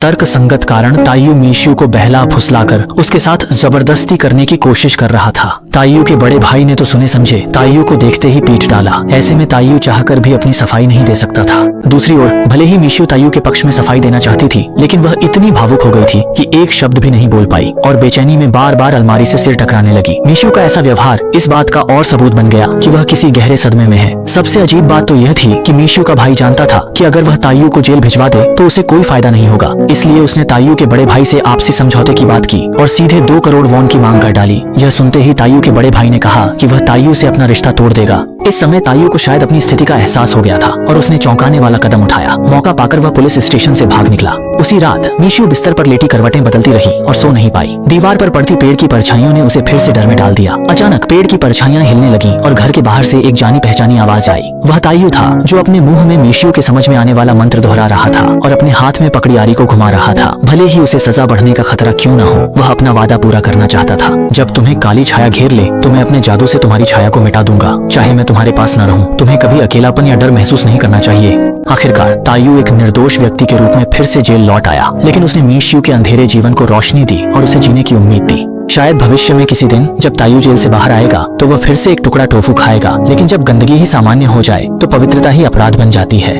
तर्क संगत कारण ताइयू मीशू को बहला फुसलाकर उसके साथ जबरदस्ती करने की कोशिश कर रहा था। ताइयू के बड़े भाई ने तो सुने समझे ताइयू को देखते ही पीट डाला। ऐसे में ताइयू चाहकर भी अपनी सफाई नहीं दे सकता था। दूसरी ओर भले ही मीशू ताइयू के पक्ष में सफाई देना चाहती थी, लेकिन वह इतनी भावुक हो गई थी कि एक शब्द भी नहीं बोल पाई और बेचैनी में बार बार अलमारी से सिर टकराने लगी। मीशू का ऐसा व्यवहार इस बात का और सबूत बन गया कि वह किसी गहरे सदमे में है। सबसे अजीब बात तो यह थी कि मीशू का भाई जानता था कि अगर वह ताइयू को जेल भिजवा दे तो उसे कोई फायदा नहीं होगा, इसलिए उसने ताइयू के बड़े भाई से आपसी समझौते की बात की और सीधे 2 करोड़ वॉन की मांग कर डाली। यह सुनते ही ताइयू के बड़े भाई ने कहा कि वह ताइयू से अपना रिश्ता तोड़ देगा। इस समय ताइयू को शायद अपनी स्थिति का एहसास हो गया था और उसने चौंकाने वाला कदम उठाया। मौका पाकर वह पुलिस स्टेशन से भाग निकला। उसी रात मीशू बिस्तर पर लेटी करवटें बदलती रही और सो नहीं पाई। दीवार पर पड़ती पेड़ की परछाइयों ने उसे फिर से डर में डाल दिया। अचानक पेड़ की परछाइयां हिलने लगीं और घर के बाहर से एक जानी पहचानी आवाज आई। वह ताइयू था जो अपने मुंह में मीशू के समझ में आने वाला मंत्र दोहरा रहा था और अपने हाथ में पकड़ी आरी को घुमा रहा था। भले ही उसे सजा बढ़ने का खतरा क्यों न हो, वह अपना वादा पूरा करना चाहता था। जब तुम्हें काली छाया घेर ले तो मैं अपने जादू से तुम्हारी छाया को मिटा दूंगा, चाहे मैं तुम्हारे पास न रहूं। तुम्हें कभी अकेलापन या डर महसूस नहीं करना चाहिए। आखिरकार ताइयू एक निर्दोष व्यक्ति के रूप में फिर से जेल लौट आया, लेकिन उसने मीशू के अंधेरे जीवन को रोशनी दी और उसे जीने की उम्मीद दी। शायद भविष्य में किसी दिन जब ताइयू जेल से बाहर आएगा तो वह फिर से एक टुकड़ा टोफू खाएगा, लेकिन जब गंदगी ही सामान्य हो जाए तो पवित्रता ही अपराध बन जाती है।